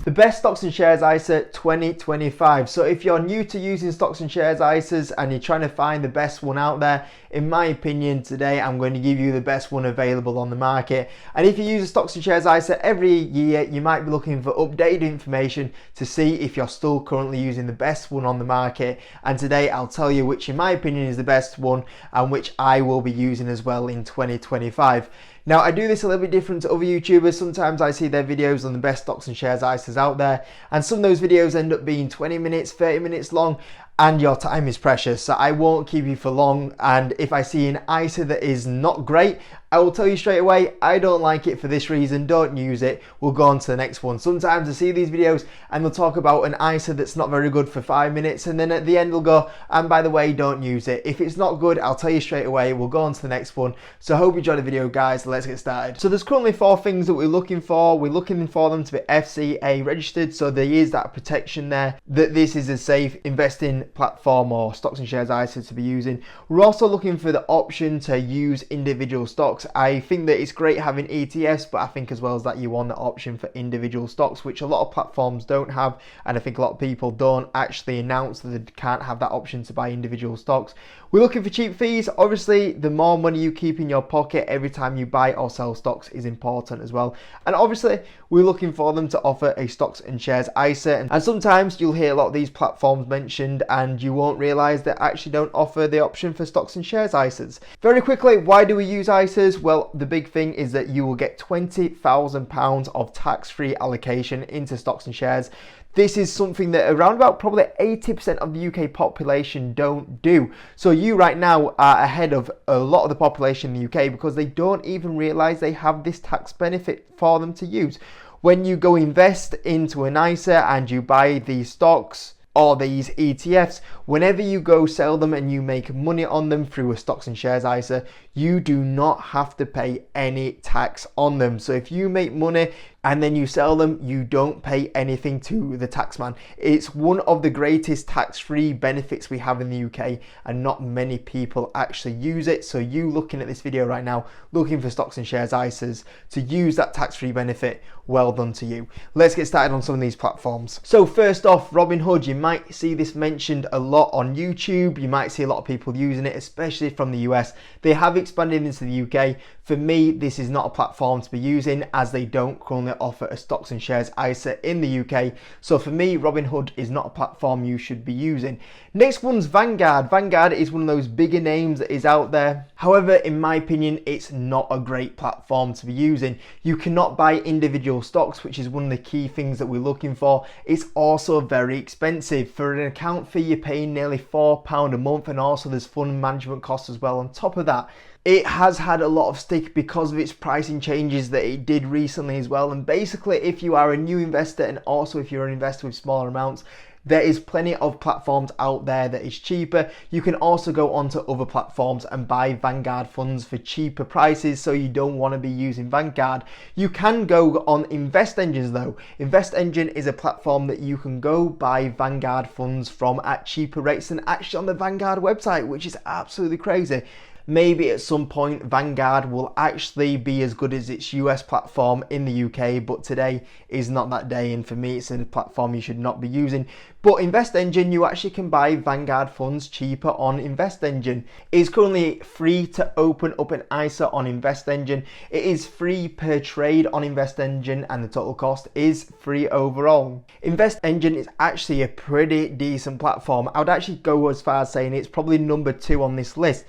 The best stocks and shares ISA 2025. So if you're new to using stocks and shares ISAs and you're trying to find the best one out there, in my opinion today I'm going to give you the best one available on the market. And if you use a stocks and shares ISA every year, you might be looking for updated information to see if you're still currently using the best one on the market. And today I'll tell you which in my opinion is the best one and which I will be using as well in 2025. Now, I do this a little bit different to other YouTubers. Sometimes I see their videos on the best stocks and shares ISAs out there, and some of those videos end up being 20 minutes, 30 minutes long, and your time is precious, so I won't keep you for long. And if I see an ISA that is not great, I will tell you straight away, I don't like it for this reason, don't use it, we'll go on to the next one. Sometimes I see these videos and they'll talk about an ISA that's not very good for 5 minutes, and then at the end they'll go, and by the way, don't use it. If it's not good, I'll tell you straight away, we'll go on to the next one. So I hope you enjoyed the video, guys. Let's get started. So there's currently 4 things that we're looking for. We're looking for them to be FCA registered, so there is that protection there that this is a safe investing platform or stocks and shares ISA to be using. We're also looking for the option to use individual stocks. I think that it's great having ETFs, but I think as well as that you want the option for individual stocks, which a lot of platforms don't have, and I think a lot of people don't actually announce that they can't have that option to buy individual stocks. We're looking for cheap fees. Obviously, the more money you keep in your pocket every time you buy or sell stocks is important as well. And obviously, we're looking for them to offer a stocks and shares ISA. And sometimes you'll hear a lot of these platforms mentioned and you won't realize they actually don't offer the option for stocks and shares ISAs. Very quickly, why do we use ISAs? Well, the big thing is that you will get £20,000 of tax-free allocation into stocks and shares. This is something that around about probably 80% of the UK population don't do. So you right now are ahead of a lot of the population in the UK because they don't even realise they have this tax benefit for them to use. When you go invest into an ISA and you buy these stocks or these ETFs, whenever you go sell them and you make money on them through a stocks and shares ISA, you do not have to pay any tax on them. So if you make money and then you sell them, you don't pay anything to the taxman. It's one of the greatest tax-free benefits we have in the UK, and not many people actually use it. So you looking at this video right now, looking for stocks and shares ISAs to use that tax-free benefit, well done to you. Let's get started on some of these platforms. So first off, Robinhood. You might see this mentioned a lot on YouTube. You might see a lot of people using it, especially from the US. They have expanded into the UK. For me, this is not a platform to be using as they don't currently offer a stocks and shares ISA in the UK. So for me, Robinhood is not a platform you should be using. Next one's Vanguard. Vanguard is one of those bigger names that is out there. However, in my opinion, it's not a great platform to be using. You cannot buy individual stocks, which is one of the key things that we're looking for. It's also very expensive. For an account fee, you're paying nearly £4 a month, and also there's fund management costs as well on top of that. It has had a lot of stick because of its pricing changes that it did recently as well. And basically, if you are a new investor and also if you're an investor with smaller amounts, there is plenty of platforms out there that is cheaper. You can also go onto other platforms and buy Vanguard funds for cheaper prices, so you don't want to be using Vanguard. You can go on InvestEngine though. InvestEngine is a platform that you can go buy Vanguard funds from at cheaper rates than actually on the Vanguard website, which is absolutely crazy. Maybe at some point Vanguard will actually be as good as its US platform in the UK, but today is not that day, and for me it's a platform you should not be using. But InvestEngine, you actually can buy Vanguard funds cheaper on InvestEngine. It is currently free to open up an ISA on InvestEngine. It is free per trade on InvestEngine, and the total cost is free overall. InvestEngine is actually a pretty decent platform. I would actually go as far as saying it's probably number 2 on this list.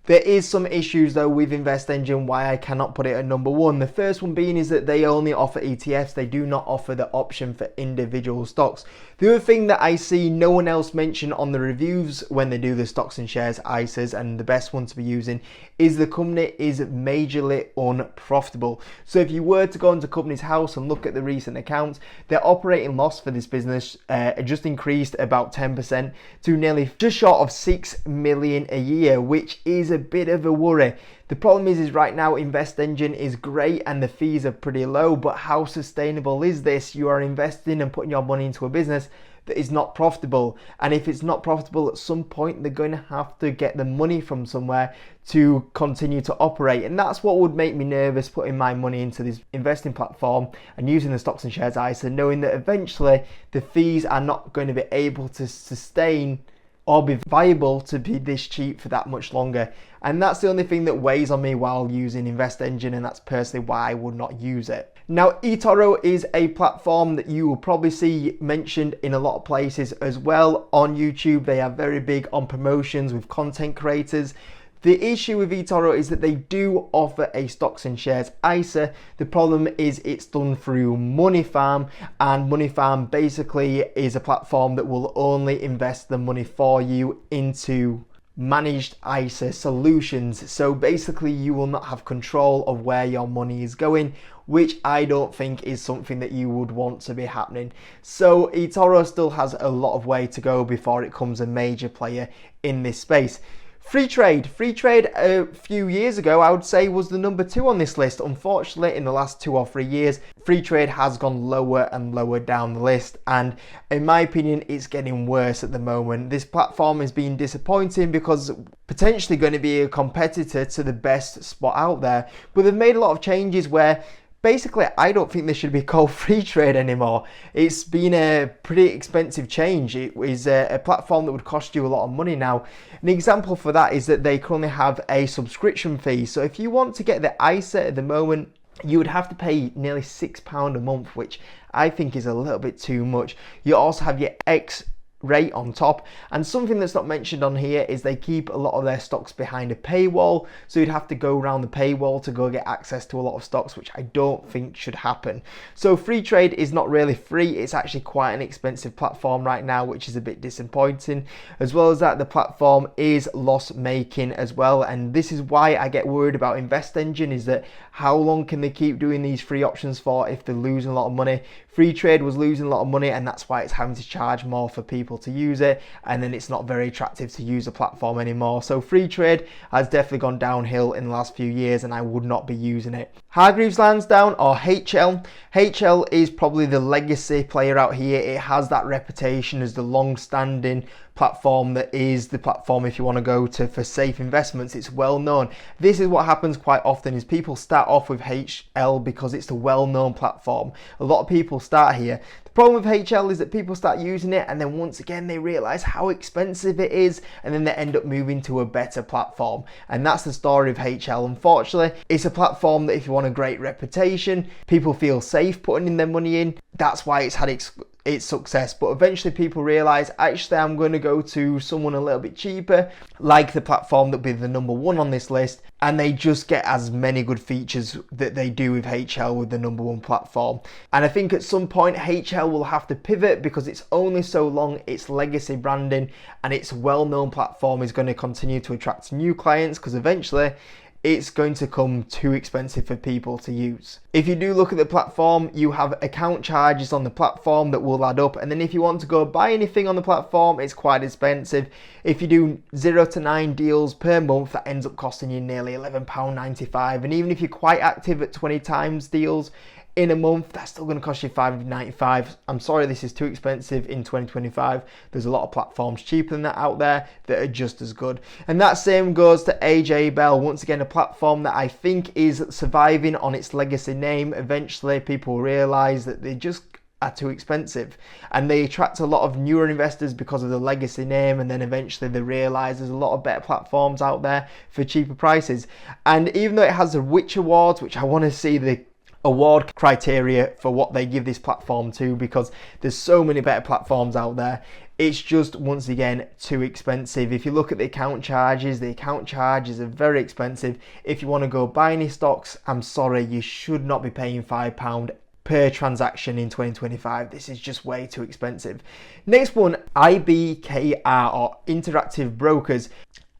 There is some issues though with InvestEngine why I cannot put it at number 1. The first one being is that they only offer ETFs. They do not offer the option for individual stocks. The other thing that I see no one else mention on the reviews when they do the stocks and shares ISAs, and the best one to be using, is the company is majorly unprofitable. So if you were to go into company's house and look at the recent accounts, their operating loss for this business just increased about 10% to nearly just short of 6 million a year, which is a bit of a worry. The problem is right now InvestEngine is great and the fees are pretty low, but how sustainable is this? You are investing and putting your money into a business that is not profitable, and if it's not profitable, at some point they're going to have to get the money from somewhere to continue to operate. And that's what would make me nervous putting my money into this investing platform and using the stocks and shares ISA, knowing that eventually the fees are not going to be able to sustain or be viable to be this cheap for that much longer. And that's the only thing that weighs on me while using InvestEngine, and that's personally why I would not use it. Now, eToro is a platform that you will probably see mentioned in a lot of places as well. On YouTube, they are very big on promotions with content creators. The issue with eToro is that they do offer a stocks and shares ISA. The problem is it's done through Money Farm, and Money Farm basically is a platform that will only invest the money for you into managed ISA solutions. So basically you will not have control of where your money is going, which I don't think is something that you would want to be happening. So eToro still has a lot of way to go before it becomes a major player in this space. FreeTrade a few years ago, I would say, was the number 2 on this list. Unfortunately, in the last 2 or 3 years, FreeTrade has gone lower and lower down the list, and in my opinion, it's getting worse at the moment. This platform has been disappointing because potentially going to be a competitor to the best spot out there, but they've made a lot of changes where basically, I don't think this should be called FreeTrade anymore. It's been a pretty expensive change. It is a platform that would cost you a lot of money now. An example for that is that they currently have a subscription fee. So if you want to get the ISA at the moment, you would have to pay nearly £6 a month, which I think is a little bit too much. You also have your X rate on top, and something that's not mentioned on here is they keep a lot of their stocks behind a paywall, so you'd have to go around the paywall to go get access to a lot of stocks, which I don't think should happen. So FreeTrade is not really free, it's actually quite an expensive platform right now, which is a bit disappointing. As well as that, the platform is loss making as well, and this is why I get worried about InvestEngine, is that how long can they keep doing these free options for if they're losing a lot of money? FreeTrade was losing a lot of money, and that's why it's having to charge more for people to use it, and then it's not very attractive to use the platform anymore. So FreeTrade has definitely gone downhill in the last few years, and I would not be using it. Hargreaves Lansdown, or HL. HL is probably the legacy player out here. It has that reputation as the long-standing platform that is the platform if you want to go to for safe investments. It's well known. This is what happens quite often, is people start off with HL because it's the well-known platform. A lot of people start here. The problem with HL is that people start using it, and then once again they realize how expensive it is, and then they end up moving to a better platform. And that's the story of HL. Unfortunately, it's a platform that if you want a great reputation, people feel safe putting in their money in. That's why it's had its success, but eventually people realize, actually I'm going to go to someone a little bit cheaper, like the platform that will be the number 1 on this list, and they just get as many good features that they do with HL with the number 1 platform. And I think at some point HL will have to pivot, because it's only so long its legacy branding and its well-known platform is going to continue to attract new clients, because eventually it's going to come too expensive for people to use. If you do look at the platform, you have account charges on the platform that will add up, and then if you want to go buy anything on the platform, it's quite expensive. If you do 0 to 9 deals per month, that ends up costing you nearly £11.95, and even if you're quite active at 20 times deals in a month, that's still going to cost you £5.95. I'm sorry, this is too expensive in 2025. There's a lot of platforms cheaper than that out there that are just as good. And that same goes to AJ Bell. Once again, a platform that I think is surviving on its legacy name. Eventually, people realize that they just are too expensive, and they attract a lot of newer investors because of the legacy name, and then eventually they realize there's a lot of better platforms out there for cheaper prices. And even though it has the Which Awards, which I want to see the award criteria for what they give this platform to, because there's so many better platforms out there, it's just once again too expensive. If you look at the account charges are very expensive. If you want to go buy any stocks, I'm sorry, you should not be paying £5 per transaction in 2025. This is just way too expensive. Next one, IBKR, or Interactive Brokers.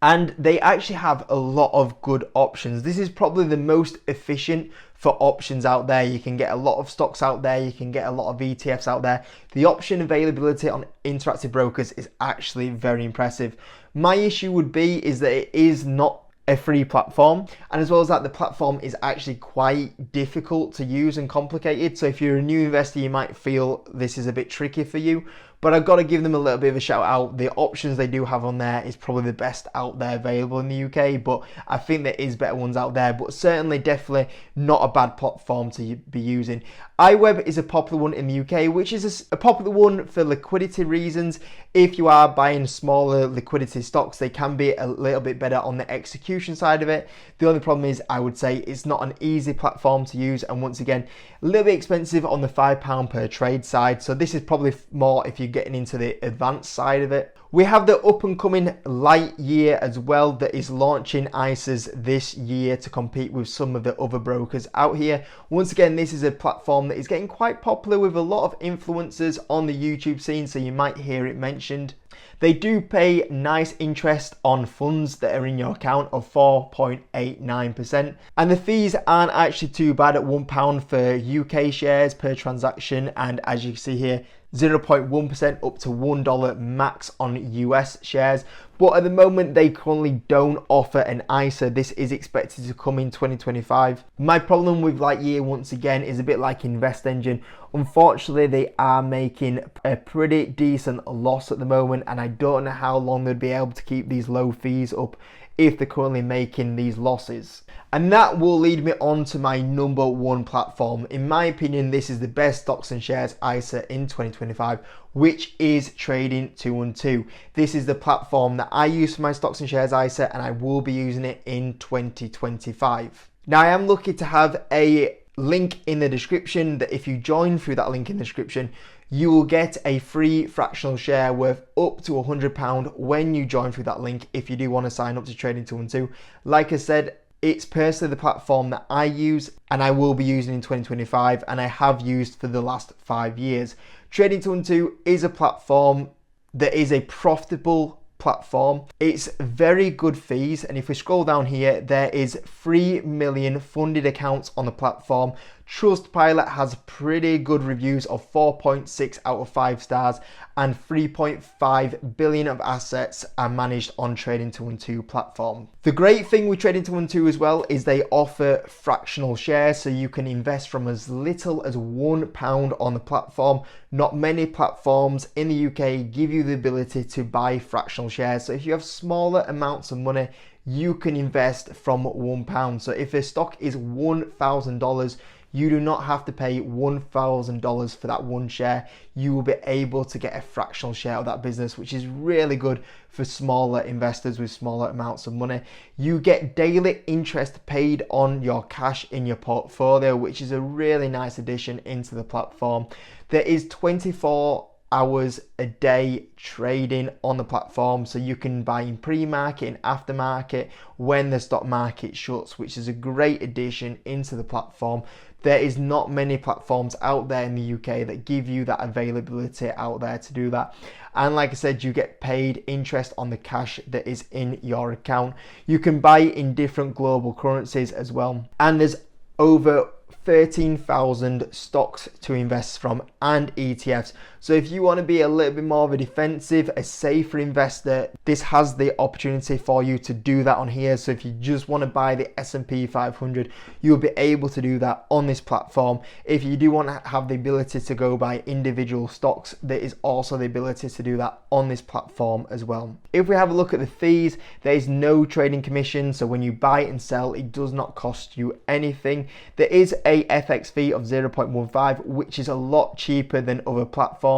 And they actually have a lot of good options. This is probably the most efficient for options out there. You can get a lot of stocks out there, you can get a lot of ETFs out there. The option availability on Interactive Brokers is actually very impressive. My issue would be is that it is not a free platform, and as well as that, the platform is actually quite difficult to use and complicated. So if you're a new investor, you might feel this is a bit tricky for you, but I've got to give them a little bit of a shout out. The options they do have on there is probably the best out there available in the UK, but I think there is better ones out there, but certainly definitely not a bad platform to be using. iWeb is a popular one in the UK, which is a popular one for liquidity reasons. If you are buying smaller liquidity stocks, they can be a little bit better on the execution side of it. The only problem is, I would say, it's not an easy platform to use, and once again, a little bit expensive on the £5 per trade side. So this is probably more if you're getting into the advanced side of it. We have the up and coming Lightyear as well, that is launching ISAs this year to compete with some of the other brokers out here. Once again, this is a platform that is getting quite popular with a lot of influencers on the YouTube scene, so you might hear it mentioned. They do pay nice interest on funds that are in your account of 4.89%, and the fees aren't actually too bad at £1 for UK shares per transaction, and as you can see here, 0.1% up to $1 max on US shares. But at the moment, they currently don't offer an ISA. This is expected to come in 2025. My problem with Lightyear, once again, is a bit like InvestEngine. Unfortunately, they are making a pretty decent loss at the moment, and I don't know how long they'd be able to keep these low fees up if they're currently making these losses. And that will lead me on to my number one platform. In my opinion, this is the best stocks and shares ISA in 2025, which is Trading212. This is the platform that I use for my stocks and shares ISA, and I will be using it in 2025. Now, I am lucky to have a link in the description that if you join through that link in the description, you will get a free fractional share worth up to £100 when you join through that link if you do want to sign up to Trading212. Like I said, it's personally the platform that I use and I will be using in 2025, and I have used for the last 5 years. Trading212 is a platform that is a profitable platform. It's very good fees, and if we scroll down here, there is 3 million funded accounts on the platform. Trustpilot has pretty good reviews of 4.6 out of 5 stars, and 3.5 billion of assets are managed on Trading212 platform. The great thing with Trading212 as well is they offer fractional shares, so you can invest from as little as £1 on the platform. Not many platforms in the UK give you the ability to buy fractional shares, so if you have smaller amounts of money, you can invest from £1. So if a stock is $1,000, you do not have to pay $1,000 for that one share. You will be able to get a fractional share of that business, which is really good for smaller investors with smaller amounts of money. You get daily interest paid on your cash in your portfolio, which is a really nice addition into the platform. There is 24 hours a day trading on the platform, so you can buy in pre-market and aftermarket when the stock market shuts, which is a great addition into the platform. There is not many platforms out there in the UK that give you that availability out there to do that. And like I said, you get paid interest on the cash that is in your account. You can buy in different global currencies as well. And there's over 13,000 stocks to invest from and ETFs. So if you want to be a little bit more of a defensive, a safer investor, this has the opportunity for you to do that on here. So if you just want to buy the S&P 500, you'll be able to do that on this platform. If you do want to have the ability to go buy individual stocks, there is also the ability to do that on this platform as well. If we have a look at the fees, there is no trading commission. So when you buy and sell, it does not cost you anything. There is a FX fee of 0.15, which is a lot cheaper than other platforms.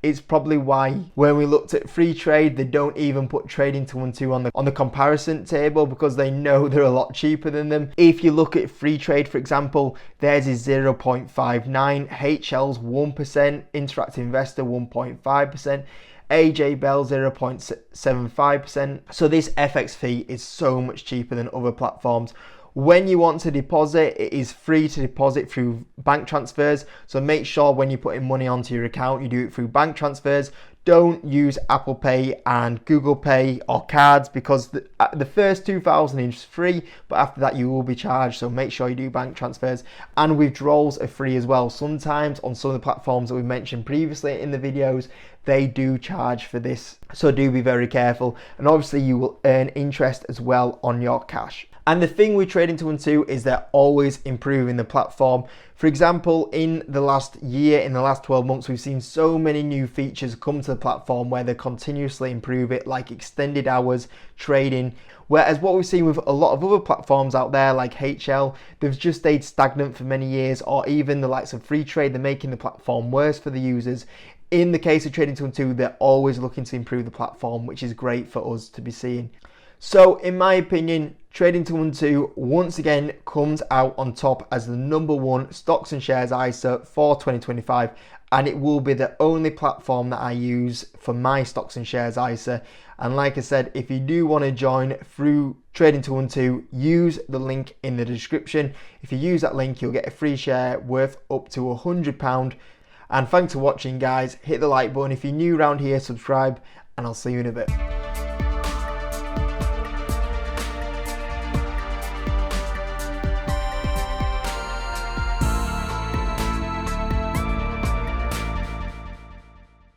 It's probably why when we looked at FreeTrade, they don't even put Trading212 on the comparison table, because they know they're a lot cheaper than them. If you look at FreeTrade, for example, theirs is 0.59, HL's 1%, Interactive Investor 1.5%, AJ Bell 0.75%. So this FX fee is so much cheaper than other platforms. When you want to deposit, it is free to deposit through bank transfers. So make sure when you put in money onto your account, you do it through bank transfers. don't use Apple Pay and Google Pay or cards, because the first 2,000 is free, but after that you will be charged. So make sure you do bank transfers, and withdrawals are free as well. Sometimes on some of the platforms that we mentioned previously in the videos, they do charge for this, so do be very careful. And obviously you will earn interest as well on your cash. And the thing with Trading212 is they're always improving the platform. For example, in the last year, in the last 12 months, we've seen so many new features come to the platform where they continuously improve it, like extended hours, trading. Whereas what we've seen with a lot of other platforms out there, like HL, they've just stayed stagnant for many years, or even the likes of FreeTrade, they're making the platform worse for the users. In the case of Trading212, they're always looking to improve the platform, which is great for us to be seeing. So in my opinion, Trading212 once again comes out on top as the #1 stocks and shares ISA for 2025, and it will be the only platform that I use for my stocks and shares ISA. And like I said, if you do want to join through Trading212, use the link in the description. If you use that link, you'll get a free share worth up to £100. And thanks for watching, guys. Hit the like button if you're new around here, subscribe, and I'll see you in a bit.